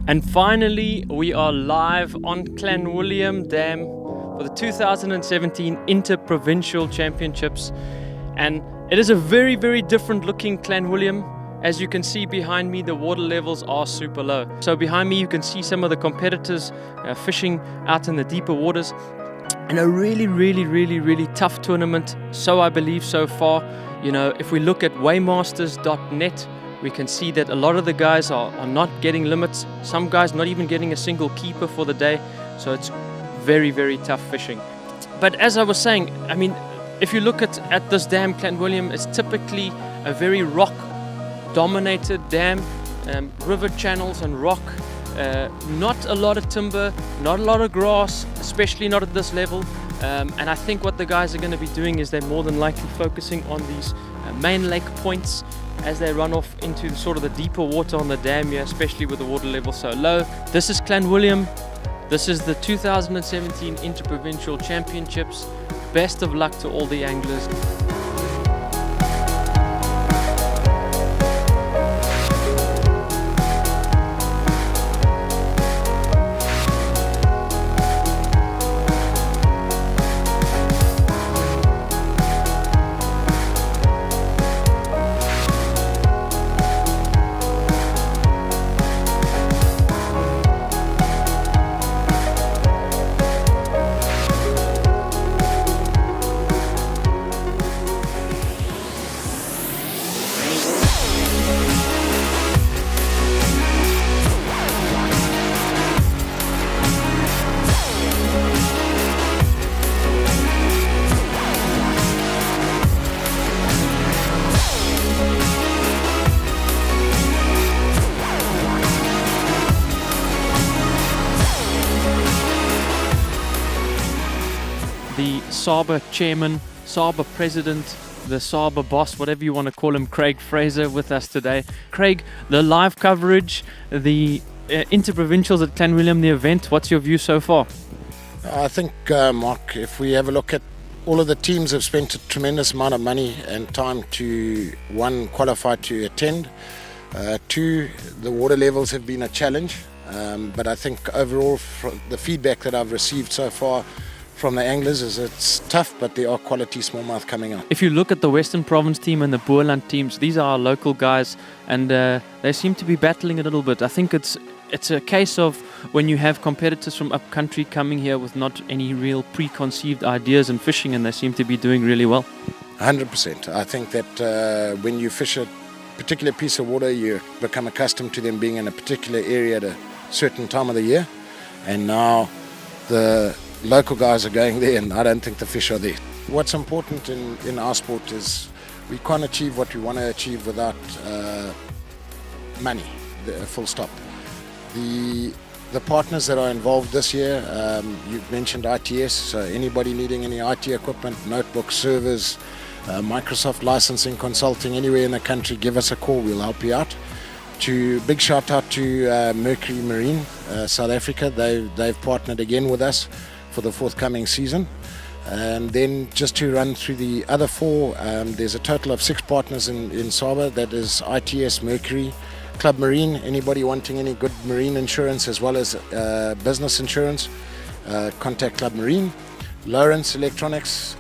And finally, we are live on Clanwilliam Dam for the 2017 Inter-Provincial Championships. And it is a very, very different looking Clanwilliam. As you can see behind me, the water levels are super low. So behind me, you can see some of the competitors fishing out in the deeper waters. And a really tough tournament, so I believe so far. You know, if we look at waymasters.net, we can see that a lot of the guys are not getting limits. Some guys not even getting a single keeper for the day. So it's very tough fishing. But as I was saying, I mean, if you look at this dam, Clanwilliam, it's typically a very rock-dominated dam, river channels and rock. Not a lot of timber, not a lot of grass, especially not at this level. And I think what the guys are going to be doing is they're more than likely focusing on these main lake points as they run off into sort of the deeper water on the dam here, especially with the water level so low. This is Clanwilliam. This is the 2017 Inter-Provincial Championships. Best of luck to all the anglers. The SABA chairman, SABA president, the SABA boss, whatever you want to call him, Craig Fraser, with us today. Craig, the live coverage, the Inter-Provincials at Clanwilliam, the event, what's your view so far? I think, Mark, if we have a look at all of the teams have spent a tremendous amount of money and time to, one, qualify to attend. Two, the water levels have been a challenge. But I think overall, the feedback that I've received so far from the anglers is it's tough, but there are quality smallmouth coming out. If you look at the Western Province team and the Boerland teams, these are our local guys, and they seem to be battling a little bit. I think it's a case of when you have competitors from upcountry coming here with not any real preconceived ideas in fishing, and they seem to be doing really well. 100%. I think that when you fish a particular piece of water, you become accustomed to them being in a particular area at a certain time of the year, and now the local guys are going there, and I don't think the fish are there. What's important in our sport is we can't achieve what we want to achieve without money, full stop. The partners that are involved this year, you've mentioned ITS, so anybody needing any IT equipment, notebooks, servers, Microsoft licensing, consulting, anywhere in the country, give us a call, we'll help you out. Big shout out to Mercury Marine, South Africa. They've partnered again with us for the forthcoming season. And then just to run through the other four, there's a total of 6 partners in SABA. That is ITS, Mercury, Club Marine, anybody wanting any good marine insurance as well as business insurance, contact Club Marine. Lawrence Electronics,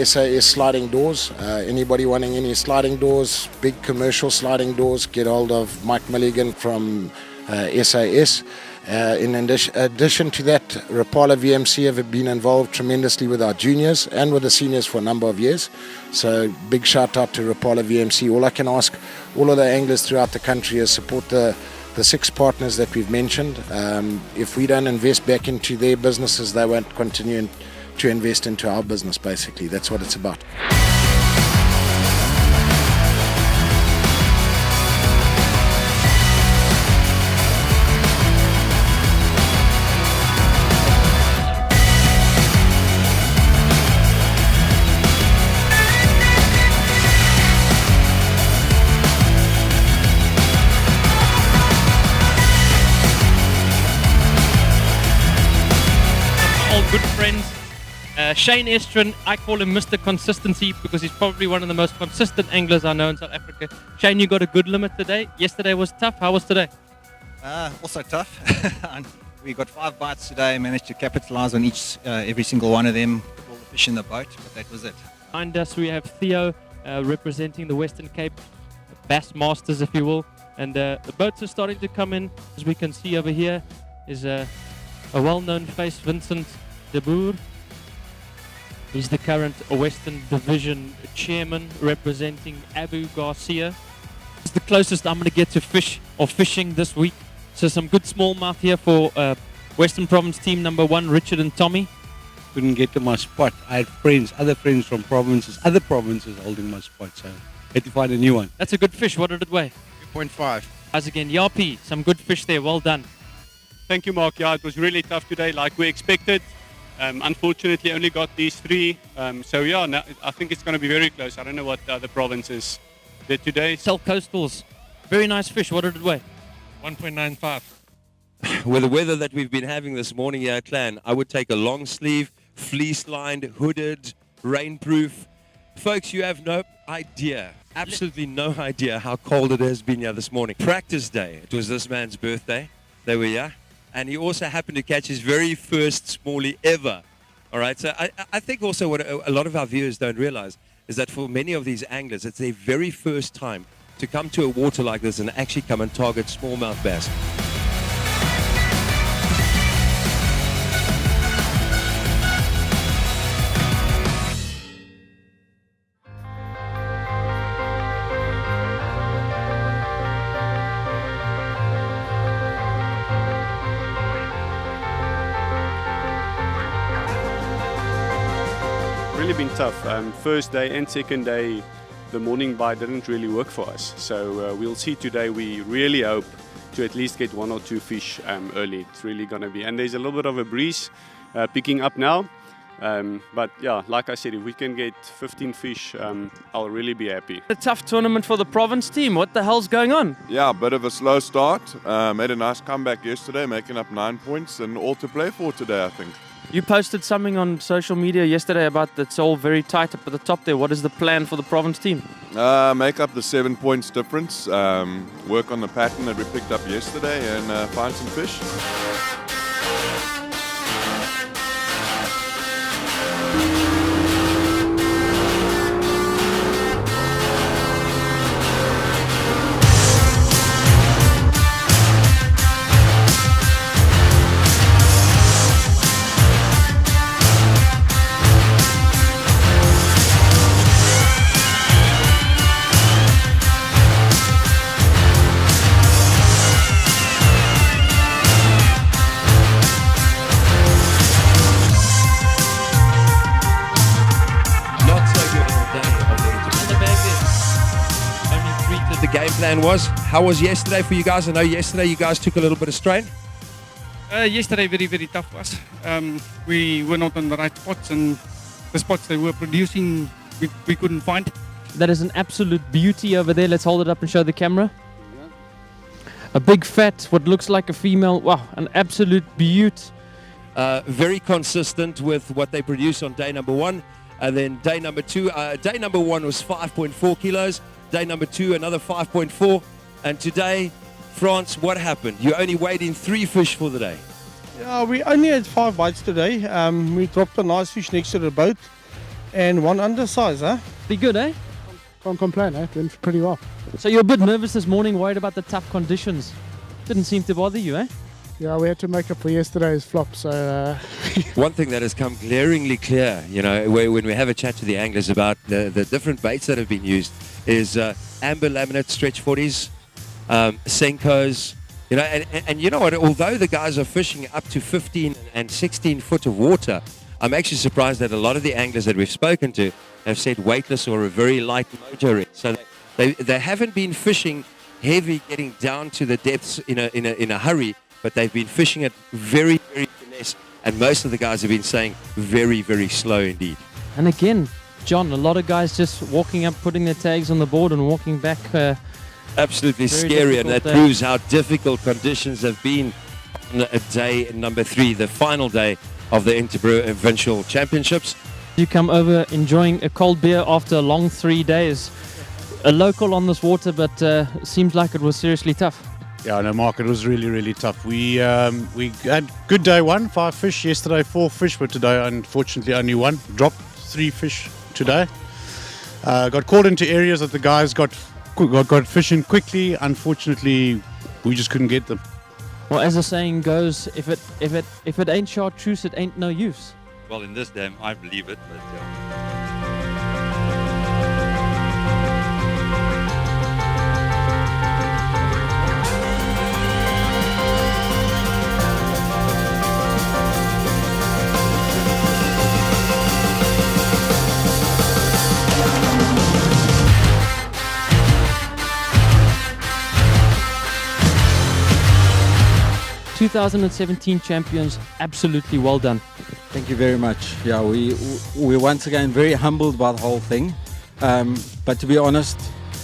SAS sliding doors, anybody wanting any sliding doors, big commercial sliding doors, get hold of Mike Milligan from SAS. In addition to that, Rapala VMC have been involved tremendously with our juniors and with the seniors for a number of years. So big shout out to Rapala VMC. All I can ask all of the anglers throughout the country is support the 6 partners that we've mentioned. If we don't invest back into their businesses, they won't continue to invest into our business, basically. That's what it's about. All good friends. Shane Estrin, I call him Mr. Consistency because he's probably one of the most consistent anglers I know in South Africa. Shane, you got a good limit today. Yesterday was tough. How was today? Also tough. And we got 5 bites today, managed to capitalize on every single one of them, put all the fish in the boat, but that was it. Behind us we have Theo representing the Western Cape Bass Masters, if you will. And the boats are starting to come in. As we can see over here is a well-known face, Vincent de Boer. He's the current Western Division chairman representing Abu Garcia. It's the closest I'm going to get to fish or fishing this week. So some good smallmouth here for Western Province team number 1, Richard and Tommy. Couldn't get to my spot. I had friends, other friends from other provinces holding my spot, so I had to find a new one. That's a good fish. What did it weigh? 2.5. As again, Yapi, some good fish there. Well done. Thank you, Mark. Yeah, it was really tough today, like we expected. Unfortunately, only got these 3. So yeah, now, I think it's going to be very close. I don't know what the other provinces did today. Cell Coastals, very nice fish. What did it weigh? 1.95. With the weather that we've been having this morning here at Clan, I would take a long sleeve, fleece-lined, hooded, rainproof. Folks, you have no idea, absolutely no idea how cold it has been here this morning. Practice day. It was this man's birthday. They were here. And he also happened to catch his very first smallie ever. All right, so I think also what a lot of our viewers don't realize is that for many of these anglers, it's their very first time to come to a water like this and actually come and target smallmouth bass. Really been tough. First day and second day, the morning bite didn't really work for us. So we'll see today. We really hope to at least get 1 or 2 fish early. It's really going to be. And there's a little bit of a breeze picking up now. But yeah, like I said, if we can get 15 fish, I'll really be happy. A tough tournament for the province team. What the hell's going on? Yeah, a bit of a slow start. Made a nice comeback yesterday, making up 9 points and all to play for today, I think. You posted something on social media yesterday about it's all very tight up at the top there. What is the plan for the province team? Make up the 7 points difference, work on the pattern that we picked up yesterday and find some fish. The game plan was. How was yesterday for you guys? I know yesterday you guys took a little bit of strain. Yesterday very, very tough for us. We were not on the right spots, and the spots they were producing we couldn't find. That is an absolute beauty over there. Let's hold it up and show the camera. A big fat, what looks like a female. Wow, an absolute beaut. Very consistent with what they produce on day number 1. And then day number 2, day number 1 was 5.4 kilos. Day number 2, another 5.4. And today, France, what happened? You only weighed in 3 fish for the day. Yeah, we only had 5 bites today. We dropped a nice fish next to the boat and 1 undersize, huh? Be good, eh? Can't complain, eh? It went pretty well. So you're a bit nervous this morning, worried about the tough conditions. Didn't seem to bother you, eh? Yeah, we had to make up for yesterday's flop, so... One thing that has come glaringly clear, you know, when we have a chat to the anglers about the different baits that have been used, is amber laminate stretch 40s, Senkos, you know, and you know what, although the guys are fishing up to 15 and 16 foot of water, I'm actually surprised that a lot of the anglers that we've spoken to have said weightless or a very light motor. So they haven't been fishing heavy, getting down to the depths in a hurry, but they've been fishing it very, very finesse, and most of the guys have been saying very, very slow indeed. And again, John, a lot of guys just walking up, putting their tags on the board and walking back. Absolutely scary, and that proves how difficult conditions have been on a day number 3, the final day of the Inter-Provincial Championships. You come over enjoying a cold beer after a long 3 days. A local on this water, but seems like it was seriously tough. Yeah, no, Mark, it was really, really tough. We had good day one, 5 fish. Yesterday, 4 fish, but today, unfortunately, only 1. Dropped 3 fish today. Got called into areas that the guys got fishing quickly. Unfortunately, we just couldn't get them. Well, as the saying goes, if it ain't chartreuse, it ain't no use. Well, in this dam, I believe it, but yeah. 2017 champions, absolutely well done. Thank you very much. Yeah, we're once again very humbled by the whole thing. But to be honest,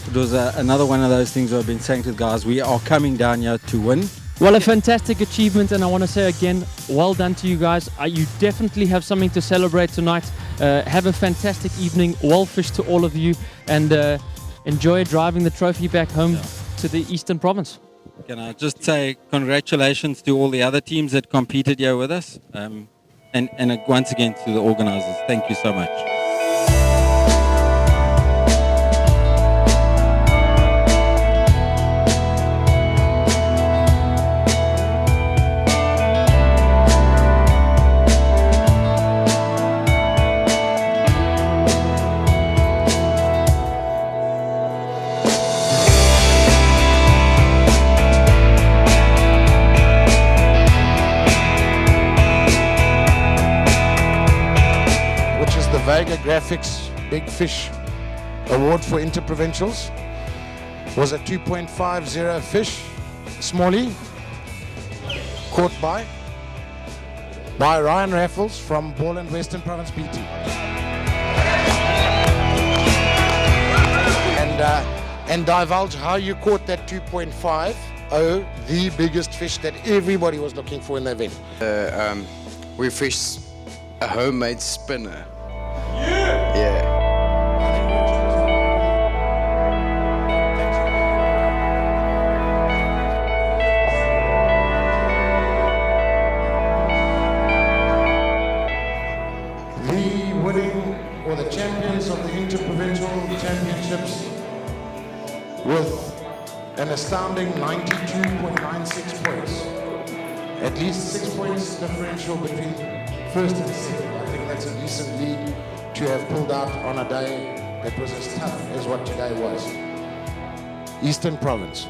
it was another one of those things I've been saying to the guys, we are coming down here to win. Well, a fantastic achievement, and I want to say again, well done to you guys. You definitely have something to celebrate tonight. Have a fantastic evening. Well fished to all of you, and enjoy driving the trophy back home to the Eastern Province. Can I just say congratulations to all the other teams that competed here with us, and once again to the organisers. Thank you so much. Vega Graphics Big Fish Award for Inter-Provincials was a 2.50 fish, smallie, caught by Ryan Raffles from Borland Western Province BT. And divulge how you caught that 2.50, the biggest fish that everybody was looking for in the event. We fished a homemade spinner. The champions of the Inter-Provincial Championships with an astounding 92.96 points. At least 6 points differential between first and second. I think that's a decent lead to have pulled out on a day that was as tough as what today was. Eastern Province.